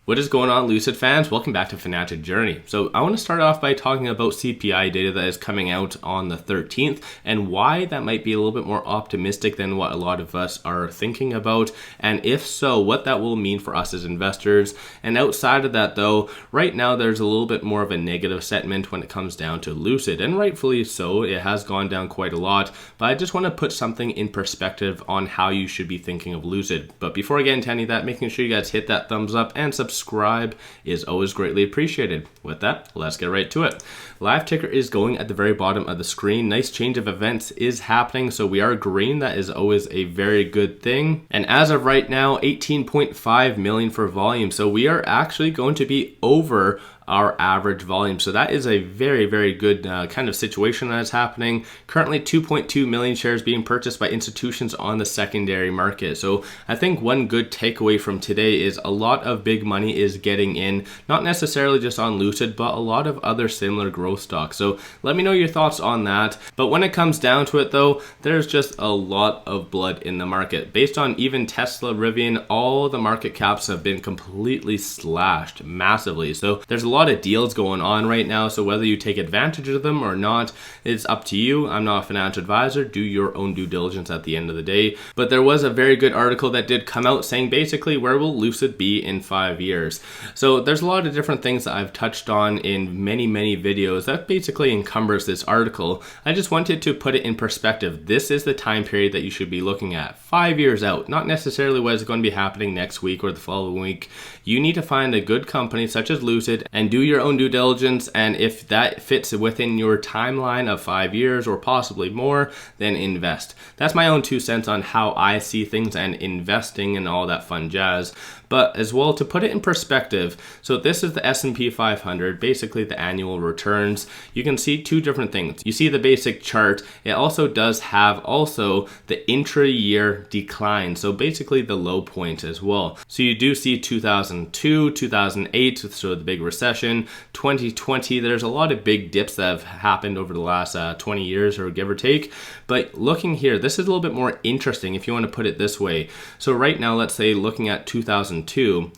What is going on, Lucid fans? Welcome back to Fanatic Journey. So I want to start off by talking about CPI data that is coming out on the 13th and why that might be a little bit more optimistic than what a lot of us are thinking about. And if so, what that will mean for us as investors. And outside of that though, right now there's a little bit more of a negative sentiment when it comes down to Lucid, and rightfully so. It has gone down quite a lot, but I just want to put something in perspective on how you should be thinking of Lucid. But before I get into any of that, making sure you guys hit that thumbs up and subscribe is always greatly appreciated. With that, let's get right to it. Live ticker is going at the very bottom of the screen. Nice change of events is happening, so we are green. That is always a very good thing. And as of right now, 18.5 million for volume. So we are actually going to be over our average volume. So that is a very, very good kind of situation that is happening. Currently 2.2 million shares being purchased by institutions on the secondary market. So I think one good takeaway from today is a lot of big money is getting in, not necessarily just on Lucid, but a lot of other similar growth stocks. So let me know your thoughts on that. But when it comes down to it though, there's just a lot of blood in the market. Based on even Tesla, Rivian, all the market caps have been completely slashed massively. So there's a lot of deals going on right now, so whether you take advantage of them or not, it's up to you. I'm not a financial advisor. Do your own due diligence at the end of the day. But there was a very good article that did come out saying basically, where will Lucid be in 5 years? So there's a lot of different things that I've touched on in many videos that basically encumbers this article. I just wanted to put it in perspective. This is the time period that you should be looking at 5 years out, not necessarily what is going to be happening next week or the following week. You need to find a good company such as Lucid and do your own due diligence, and if that fits within your timeline of 5 years or possibly more, then invest. That's my own 2 cents on how I see things and investing and all that fun jazz. But as well, to put it in perspective, so this is the S&P 500, basically the annual returns. You can see 2 different things. You see the basic chart. It also does have the intra-year decline, so basically the low point as well. So you do see 2002, 2008, so the big recession, 2020, there's a lot of big dips that have happened over the last 20 years or give or take. But looking here, this is a little bit more interesting if you want to put it this way. So right now, let's say looking at 2002,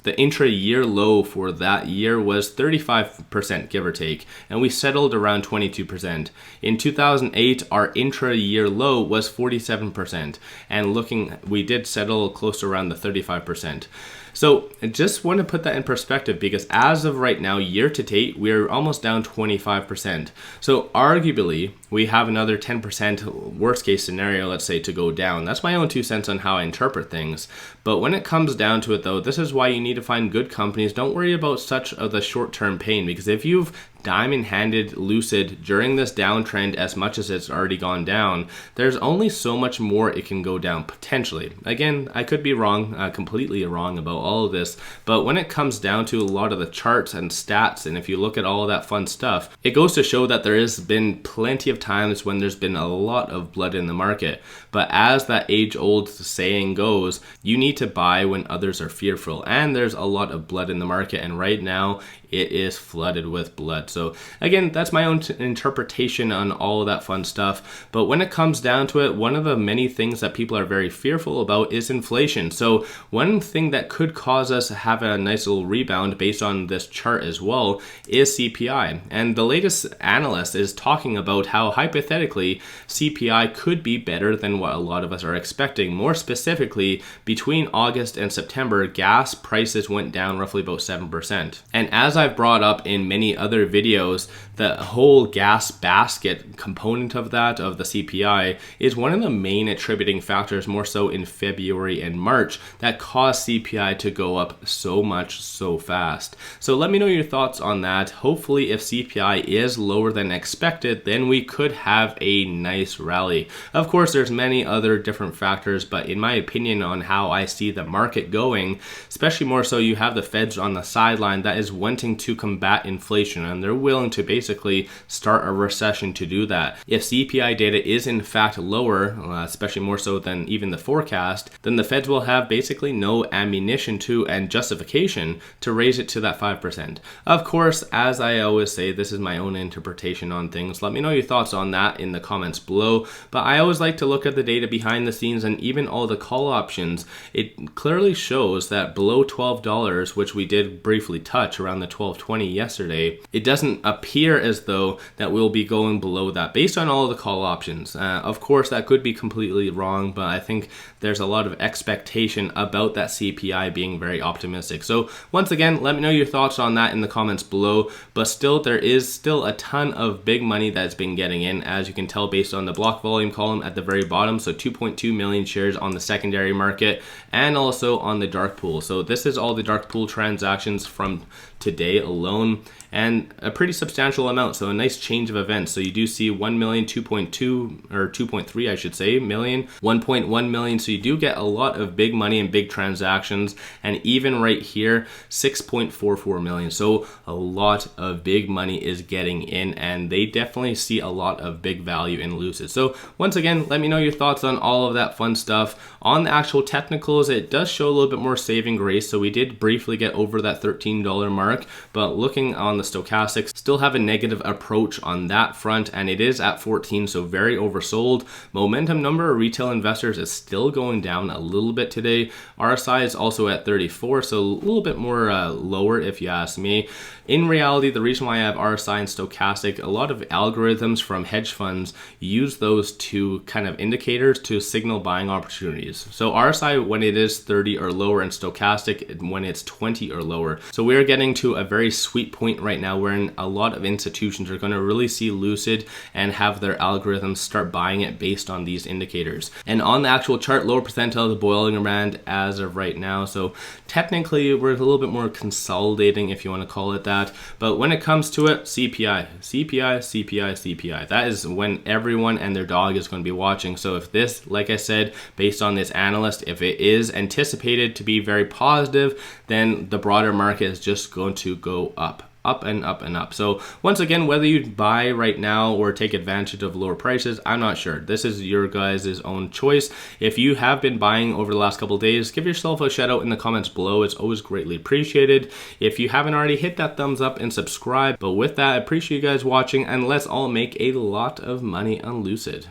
the intra-year low for that year was 35%, give or take, and we settled around 22%. In 2008, our intra-year low was 47%, and we did settle close to around the 35%. So I just want to put that in perspective because as of right now, year to date, we're almost down 25%. So arguably, we have another 10% worst case scenario, let's say, to go down. That's my own 2 cents on how I interpret things. But when it comes down to it though, this is why you need to find good companies. Don't worry about such of the short-term pain, because if you've diamond-handed Lucid during this downtrend as much as it's already gone down, there's only so much more it can go down potentially. Again, I could be wrong, completely wrong about all of this, but when it comes down to a lot of the charts and stats, and if you look at all of that fun stuff, it goes to show that there has been plenty of times when there's been a lot of blood in the market. But as that age-old saying goes, you need to buy when others are fearful, and there's a lot of blood in the market, and right now it is flooded with blood. So again, that's my own interpretation on all of that fun stuff. But when it comes down to it, one of the many things that people are very fearful about is inflation. So one thing that could cause us to have a nice little rebound based on this chart as well is CPI. And the latest analyst is talking about how hypothetically CPI could be better than what a lot of us are expecting. More specifically, between August and September, gas prices went down roughly about 7%. And as I've brought up in many other videos, the whole gas basket component of that, of the CPI, is one of the main attributing factors more so in February and March that caused CPI to go up so much so fast. So let me know your thoughts on that. Hopefully if CPI is lower than expected, then we could have a nice rally. Of course, there's many other different factors, but in my opinion on how I see the market going, especially more so you have the Feds on the sideline that is wanting attempting to combat inflation, and they're willing to basically start a recession to do that. If CPI data is in fact lower, especially more so than even the forecast, then the Feds will have basically no ammunition to and justification to raise it to that 5%. Of course, as I always say, this is my own interpretation on things. Let me know your thoughts on that in the comments below. But I always like to look at the data behind the scenes and even all the call options. It clearly shows that below $12, which we did briefly touch around the $12.20 yesterday, it doesn't appear as though that we'll be going below that based on all of the call options. Of course, that could be completely wrong, but I think there's a lot of expectation about that CPI being very optimistic. So once again, let me know your thoughts on that in the comments below. But still, there is still a ton of big money that's been getting in, as you can tell based on the block volume column at the very bottom. So 2.2 million shares on the secondary market and also on the dark pool. So this is all the dark pool transactions from today alone, and a pretty substantial amount. So a nice change of events. So you do see 1 million, 2.2 or 2.3, I should say, million, 1.1 million. So you do get a lot of big money and big transactions. And even right here, 6.44 million. So a lot of big money is getting in, and they definitely see a lot of big value in Lucid. So once again, let me know your thoughts on all of that fun stuff. On the actual technicals, it does show a little bit more saving grace. So we did briefly get over that $13 mark, but looking on the stochastics, still have a negative approach on that front, and it is at 14, so very oversold. Momentum number of retail investors is still going down a little bit today. RSI is also at 34, so a little bit more lower if you ask me. In reality, the reason why I have RSI and stochastic, a lot of algorithms from hedge funds use those two kind of indicators to signal buying opportunities. So RSI when it is 30 or lower, and stochastic when it's 20 or lower. So we are getting to a very sweet point right now wherein a lot of institutions are going to really see Lucid and have their algorithms start buying it based on these indicators. And on the actual chart, lower percentile of the Bollinger Band as of right now. So technically we're a little bit more consolidating, if you want to call it that. But when it comes to it, CPI, CPI, CPI, CPI. That is when everyone and their dog is going to be watching. So if this, like I said, based on this analyst, if it is anticipated to be very positive, then the broader market is just going to go up and up and up. So once again, whether you buy right now or take advantage of lower prices, I'm not sure. This is your guys' own choice. If you have been buying over the last couple of days, give yourself a shout out in the comments below. It's always greatly appreciated. If you haven't already, hit that thumbs up and subscribe. But with that, I appreciate you guys watching, and let's all make a lot of money on Lucid.